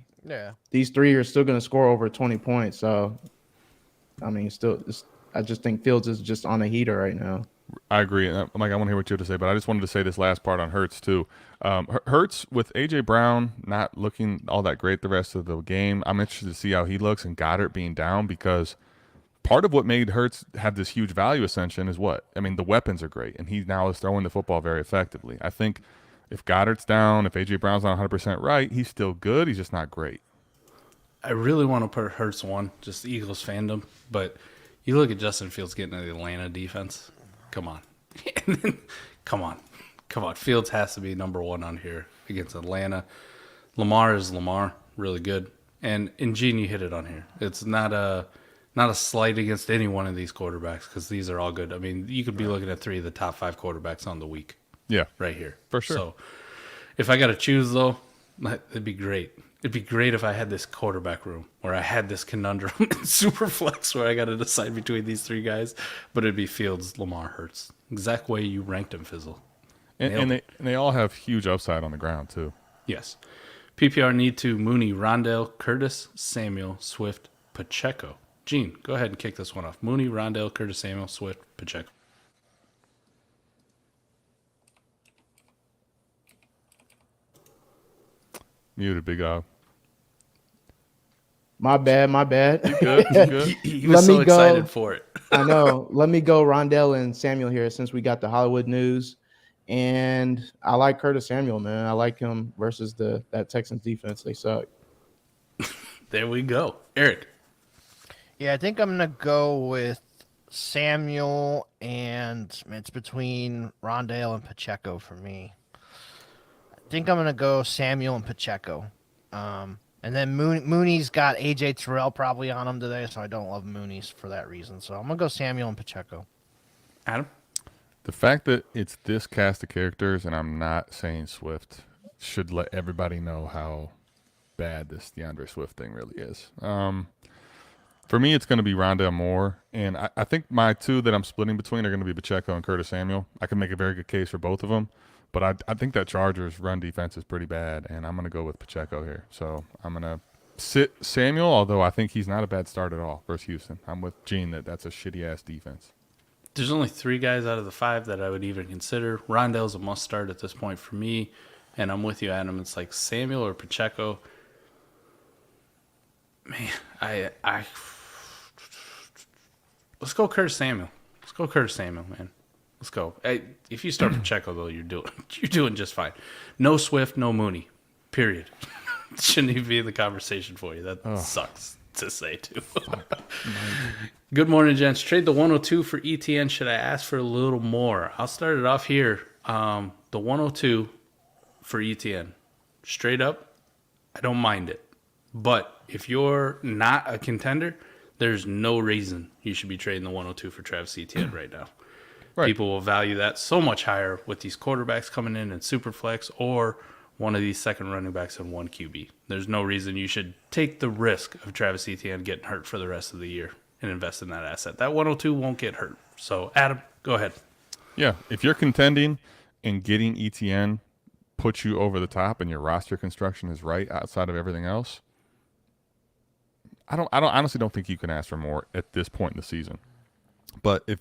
three are still going to score over 20 points. So, I mean, I just think Fields is just on a heater right now. I agree. Mike, I want to hear what you have to say, but I just wanted to say this last part on Hurts too. Hurts with A.J. Brown not looking all that great the rest of the game. I'm interested to see how he looks and Goddard being down because part of what made Hurts have this huge value ascension is what? I mean, the weapons are great, and he now is throwing the football very effectively. I think if Goddard's down, if A.J. Brown's not 100% right, he's still good. He's just not great. I really want to put Hurts one, just Eagles fandom, but you look at Justin Fields getting to the Atlanta defense. Come on. Come on. Fields has to be number one on here against Atlanta. Lamar is Lamar, really good. And Gene, you hit it on here. It's not a slight against any one of these quarterbacks because these are all good. I mean, you could be looking at 3 of the top 5 quarterbacks on the week. Yeah. Right here. For sure. So if I got to choose, though, it'd be great. It'd be great if I had this quarterback room where I had this conundrum in super flex where I got to decide between these 3 guys. But it'd be Fields, Lamar, Hurts. Exact way you ranked them, Fizzle. And they all have huge upside on the ground, too. Yes. PPR need to Mooney, Rondell, Curtis, Samuel, Swift, Pacheco. Gene, go ahead and kick this one off. Mooney, Rondell, Curtis Samuel, Swift, Pacheco. Muted, Big O. My bad. You good? You good? He was so excited for it. I know. Let me go Rondell and Samuel here since we got the Hollywood news. And I like Curtis Samuel, man. I like him versus that Texans defense. They suck. There we go. Eric. Yeah, I think I'm gonna go with Samuel, and it's between Rondale and Pacheco for me. I think I'm gonna go Samuel and Pacheco, and then Mooney's got AJ Terrell probably on him today, so I don't love Mooney's for that reason. So I'm gonna go Samuel and Pacheco. Adam. The fact that it's this cast of characters, and I'm not saying Swift, should let everybody know how bad this DeAndre Swift thing really is. For me, it's going to be Rondale Moore, and I think my 2 that I'm splitting between are going to be Pacheco and Curtis Samuel. I can make a very good case for both of them, but I think that Chargers run defense is pretty bad, and I'm going to go with Pacheco here. So I'm going to sit Samuel, although I think he's not a bad start at all versus Houston. I'm with Gene that's a shitty-ass defense. There's only 3 guys out of the 5 that I would even consider. Rondell's a must start at this point for me, and I'm with you, Adam. It's like Samuel or Pacheco. Man, let's go Curtis Samuel. Man. Let's go. If you start Pacheco, though, you're doing just fine. No Swift, no Mooney. Period. Shouldn't even be in the conversation for you. That sucks to say, too. Good morning, gents. Trade the 102 for ETN. Should I ask for a little more? I'll start it off here. The 102 for ETN. Straight up, I don't mind it. But if you're not a contender, there's no reason you should be trading the 102 for Travis Etienne right now. Right. People will value that so much higher with these quarterbacks coming in Superflex or one of these second running backs in 1 QB. There's no reason you should take the risk of Travis Etienne getting hurt for the rest of the year and invest in that asset. That 102 won't get hurt. So, Adam, go ahead. Yeah, if you're contending and getting ETN puts you over the top and your roster construction is right outside of everything else, I honestly don't think you can ask for more at this point in the season. But if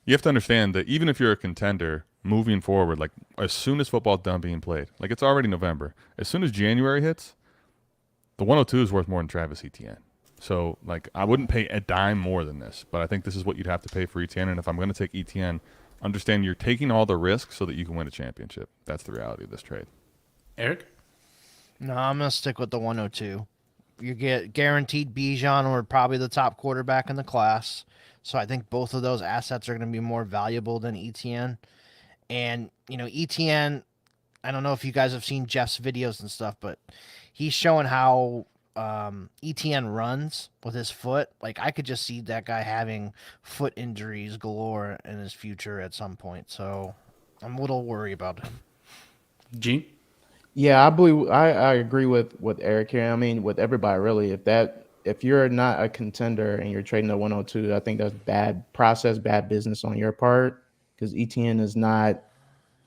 you have to understand that even if you're a contender moving forward, like as soon as football's done being played, like it's already November, as soon as January hits, the 102 is worth more than Travis Etienne. So, like, I wouldn't pay a dime more than this, but I think this is what you'd have to pay for ETN. And if I'm going to take ETN, understand you're taking all the risk so that you can win a championship. That's the reality of this trade. Eric? No, I'm gonna stick with the 102. You get guaranteed Bijan or probably the top quarterback in the class. So I think both of those assets are going to be more valuable than ETN. And ETN, I don't know if you guys have seen Jeff's videos and stuff, but he's showing how ETN runs with his foot. Like I could just see that guy having foot injuries galore in his future at some point. So I'm a little worried about him. Gene? Yeah, I believe I agree with Eric here. I mean, with everybody really. If you're not a contender and you're trading a 102, I think that's bad process, bad business on your part because ETN is not.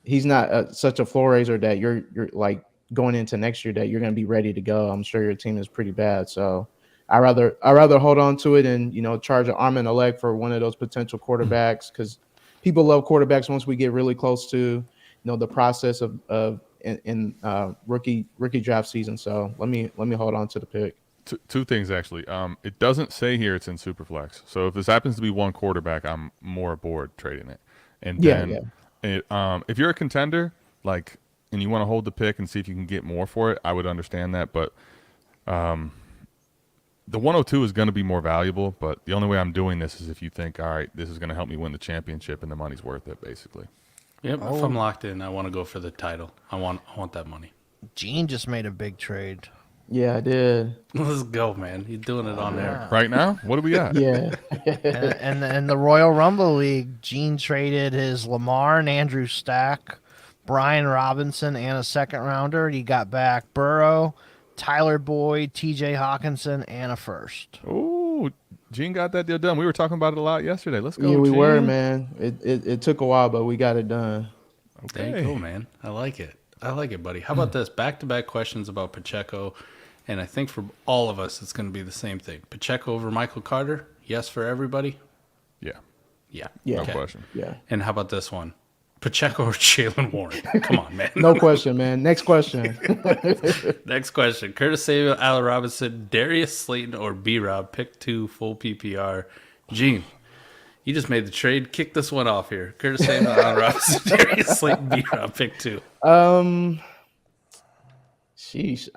He's not such a floor raiser that you're like going into next year that you're going to be ready to go. I'm sure your team is pretty bad, so I rather hold on to it and charge an arm and a leg for one of those potential quarterbacks because people love quarterbacks once we get really close to the process of in rookie draft season. So let me hold on to the pick. Two things actually. It doesn't say here it's in Superflex. So if this happens to be one quarterback, I'm more aboard trading it. And then if you're a contender, like, and you want to hold the pick and see if you can get more for it, I would understand that. But the 102 is going to be more valuable. But the only way I'm doing this is if you think, all right, this is going to help me win the championship and the money's worth it, basically. Yep. If I'm locked in, I want to go for the title. I want that money. Gene just made a big trade. Yeah, I did. Let's go, man. You're doing it on there. Right now, what do we got? Yeah. And in the Royal Rumble League, Gene traded his Lamar and Andrew Stack, Brian Robinson, and a second rounder. He got back Burrow, Tyler Boyd, TJ Hawkinson, and a first. Oh, Gene got that deal done. We were talking about it a lot yesterday. Let's go, Yeah, we Gene. were, man. It took a while, but we got it done. There you go, man. I like it. I like it, buddy. How about this? Back-to-back questions about Pacheco. And I think for all of us, it's going to be the same thing. Pacheco over Michael Carter? Yes for everybody? Yeah. Yeah. Yeah. No question. Yeah. And how about this one? Pacheco or Jalen Warren? Come on, man. No question, man. Next question. Next question. Curtis Samuel, Allen Robinson, Darius Slayton, or B-Rob? Pick 2, full PPR. Gene, you just made the trade. Kick this one off here. Curtis Samuel, Allen Robinson, Darius Slayton, B-Rob? Pick 2. Sheesh.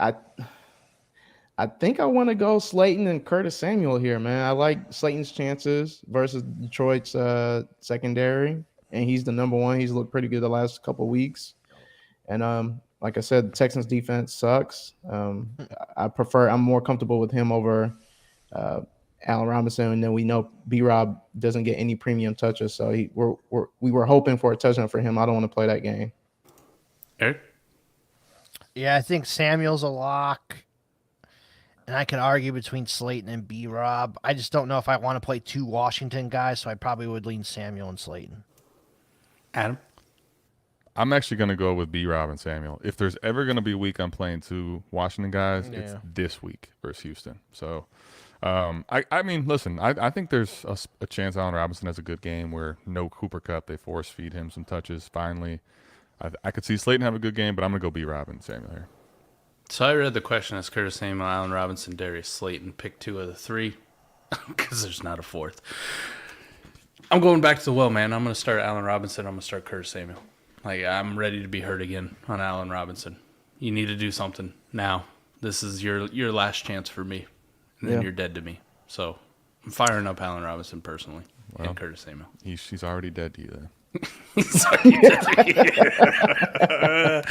I think I want to go Slayton and Curtis Samuel here, man. I like Slayton's chances versus Detroit's secondary, and he's the number one. He's looked pretty good the last couple of weeks. And like I said, the Texans defense sucks. I'm more comfortable with him over Allen Robinson, and then we know B-Rob doesn't get any premium touches, so we were hoping for a touchdown for him. I don't want to play that game. Eric? Yeah, I think Samuel's a lock. And I could argue between Slayton and B-Rob. I just don't know if I want to play two Washington guys, so I probably would lean Samuel and Slayton. Adam? I'm actually going to go with B-Rob and Samuel. If there's ever going to be a week I'm playing two Washington guys, it's this week versus Houston. So, I mean, listen, I think there's a chance Allen Robinson has a good game where no Cooper Kupp, they force feed him some touches finally. I could see Slayton have a good game, but I'm going to go B-Rob and Samuel here. So I read the question as Curtis Samuel, Allen Robinson, Darius Slayton. Pick 2 of the 3 because there's not a fourth. I'm going back to the well, man. I'm going to start Allen Robinson. I'm going to start Curtis Samuel. Like, I'm ready to be hurt again on Allen Robinson. You need to do something now. This is your last chance for me, and then you're dead to me. So I'm firing up Allen Robinson personally and Curtis Samuel. He's already dead to you then. He's already dead to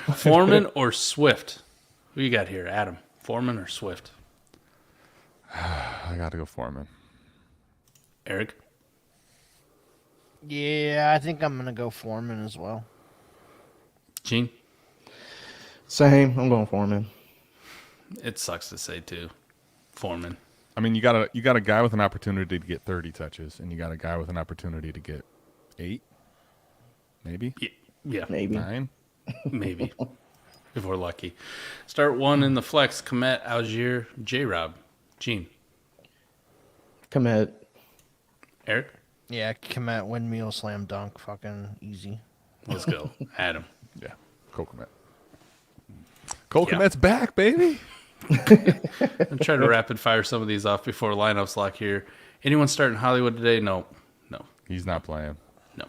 you. Foreman or Swift? Who you got here, Adam? Foreman or Swift? I got to go Foreman. Eric? Yeah, I think I'm going to go Foreman as well. Gene? Same. I'm going Foreman. It sucks to say, too. Foreman. I mean, you got a guy with an opportunity to get 30 touches, and you got a guy with an opportunity to get 8, maybe? Yeah. Maybe. 9? Maybe. If we're lucky. Start 1 in the flex. Komet, Algier, J-Rob. Gene. Komet. Eric? Yeah, Komet, windmill, slam dunk, fucking easy. Let's go. Adam. Yeah. Cole Kmet. Cole Kmet's back, baby. I'm trying to rapid fire some of these off before lineups lock here. Anyone starting Hollywood today? No. He's not playing. No.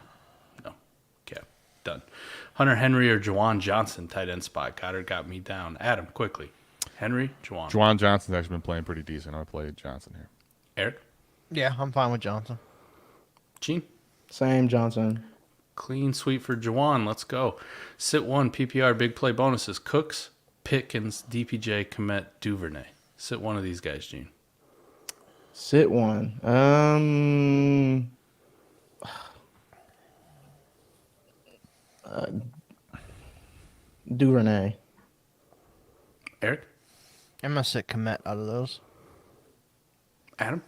Okay, done. Hunter Henry or Juwan Johnson, tight end spot. Goddard got me down. Adam, quickly. Henry, Juwan. Juwan Johnson's actually been playing pretty decent. I play Johnson here. Eric, Yeah, I'm fine with Johnson. Gene. Same Johnson. Clean sweep for Juwan. Let's go. Sit one, PPR, big play bonuses. Cooks, Pickens, DPJ, Komet, Duvernay. Sit one of these guys, Gene. Sit one. Duvernay. Eric, I'm gonna sit Komet out of those. Adam,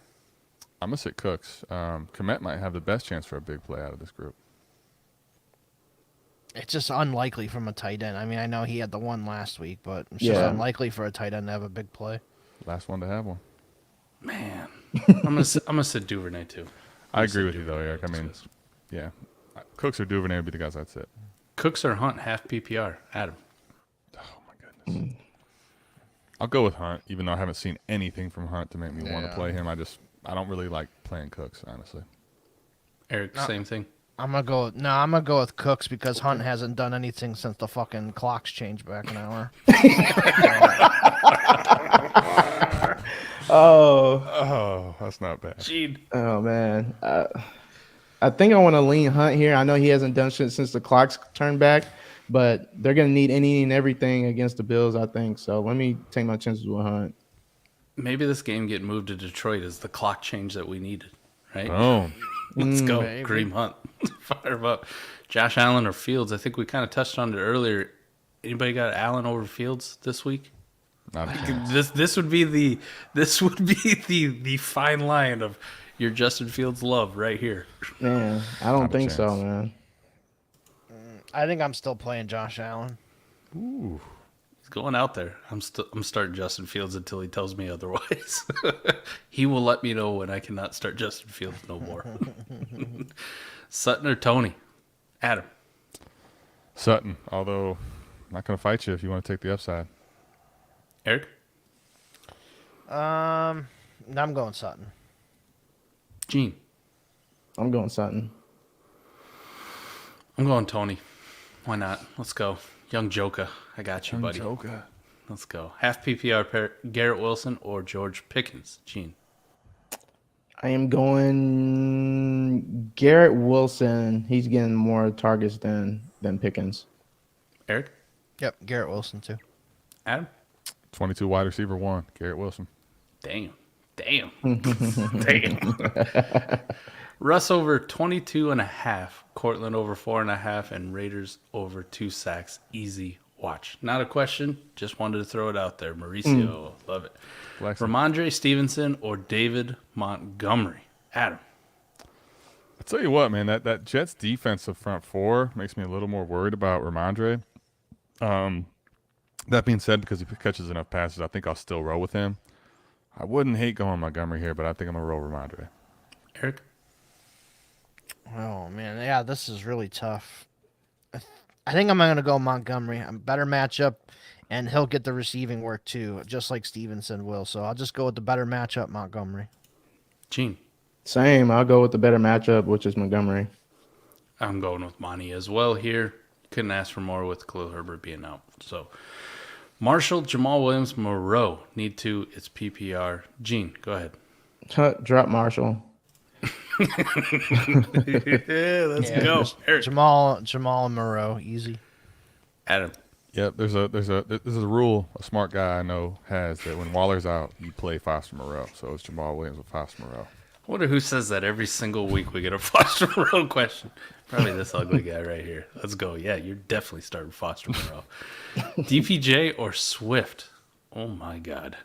I'm gonna sit Cooks. Komet might have the best chance for a big play out of this group. It's just unlikely from a tight end. I mean, I know he had the one last week, but it's just Yeah. unlikely for a tight end to have a big play. Last one to have one. man, I'm gonna sit Duvernay too. I agree with you though, Eric. I mean, yeah, Cooks or Duvernay would be the guys I'd sit. Cooks or Hunt, half PPR. Adam, Oh my goodness. I'll go with Hunt, even though I haven't seen anything from Hunt to make me want to Yeah. play him. I don't really like playing Cooks, honestly. Eric, same thing. I'm gonna go with Cooks because Hunt hasn't done anything since the fucking clocks changed back an hour. Oh, that's not bad. Gene, Oh man. I think I want to lean Hunt here. I know he hasn't done shit since the clocks turned back, but they're gonna need any and everything against the Bills, I think. So let me take my chances with Hunt. maybe this game getting moved to Detroit is the clock change that we needed, right? Boom. Let's go. Maybe. Kareem Hunt. Fire him up. Josh Allen or Fields? I think we kind of touched on it earlier. Anybody got Allen over Fields this week? Not a chance. This would be the fine line of your Justin Fields love right here. Man, I don't Not a think so, chance. man. I think I'm still playing Josh Allen. Ooh. He's going out there. I'm starting Justin Fields until he tells me otherwise. He will let me know when I cannot start Justin Fields no more. Sutton or Tony? Adam. Sutton, although I'm not going to fight you if you want to take the upside. Eric? I'm going Sutton. Gene? I'm going Sutton. I'm going Tony. Why not? Let's go. Young Joker. I got you, buddy. Joker. Let's go. Half PPR pair, Garrett Wilson or George Pickens? Gene. I am going Garrett Wilson. He's getting more targets than Pickens. Eric? Yep, Garrett Wilson too. Adam? 22 wide receiver 1, Garrett Wilson. Damn. Damn. Russ over 22.5. Cortland over 4.5. And Raiders over 2 sacks. Easy watch. Not a question. Just wanted to throw it out there. Mauricio. Love it. Flexing. Ramondre Stevenson or David Montgomery? Adam. I tell you what, man, that Jets defensive front four makes me a little more worried about Ramondre. That being said, because he catches enough passes, I think I'll still roll with him. I wouldn't hate going Montgomery here, but I think I'm going to roll Ramondre. Eric? Oh man, yeah, this is really tough. I think I'm gonna go Montgomery. A better matchup, and he'll get the receiving work too, just like Stevenson will. So I'll just go with the better matchup, Montgomery. Gene? Same. I'll go with the better matchup, which is Montgomery. I'm going with Monty as well here. Couldn't ask for more with Khalil Herbert being out. So, Marshall, Jamal Williams, Moreau. Need to. It's PPR. Gene, go ahead. Drop Marshall. Yeah, let's go. just Eric. Jamal and Moreau, easy. Adam. Yep, there's a rule a smart guy I know has that when Waller's out, you play Foster Moreau. So it's Jamal Williams with Foster Moreau. I wonder who says that every single week we get a Foster Moreau question. Probably this ugly guy right here. Let's go. Yeah, you're definitely starting Foster Moreau. DPJ or Swift? Oh my God.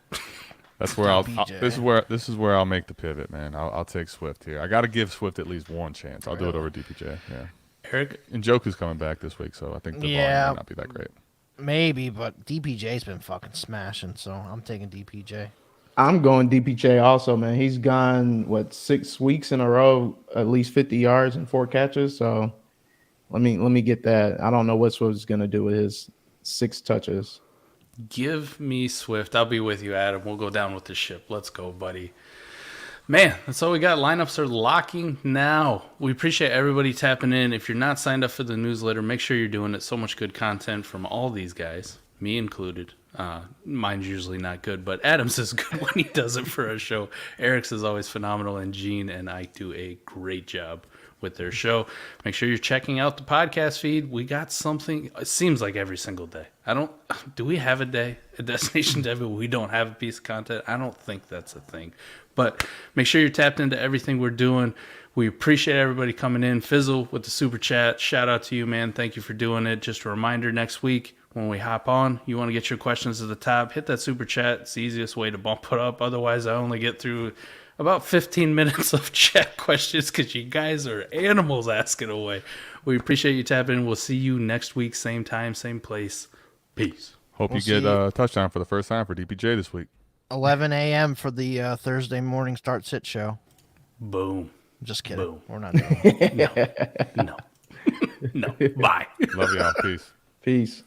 That's where DPJ. this is where I'll make the pivot, man. I'll take Swift here. I got to give Swift at least one chance. I'll do it over DPJ. Yeah. Eric? And Joku's coming back this week, so I think the volume might not be that great. Maybe, but DPJ's been fucking smashing, so I'm taking DPJ. I'm going DPJ also, man. He's gone 6 weeks in a row, at least 50 yards and 4 catches. So let me get that. I don't know what Swift's gonna do with his 6 touches. Give me Swift. I'll be with you, Adam. We'll go down with the ship. Let's go, buddy. Man, that's all we got. Lineups are locking now. We appreciate everybody tapping in. If you're not signed up for the newsletter, make sure you're doing it. So much good content from all these guys, me included. Mine's usually not good, but Adam's is good when he does it for a show. Eric's is always phenomenal, and Gene and I do a great job with their show. Make sure you're checking out the podcast feed. We got something. It seems like every single day. Do we have a day at Destination Devil we don't have a piece of content? I don't think that's a thing. But make sure you're tapped into everything we're doing. We appreciate everybody coming in. Fizzle with the super chat. Shout out to you, man. Thank you for doing it. Just a reminder, next week when we hop on, you want to get your questions to the top, hit that super chat. It's the easiest way to bump it up. Otherwise, I only get through about 15 minutes of chat questions because you guys are animals asking away. We appreciate you tapping in. We'll see you next week, same time, same place. Peace. Hope you get a touchdown for the first time for DPJ this week. 11 a.m. for the Thursday morning start sit show. Boom. Just kidding. Boom. We're not doing it. No. No. Bye. Love y'all. Peace. Peace.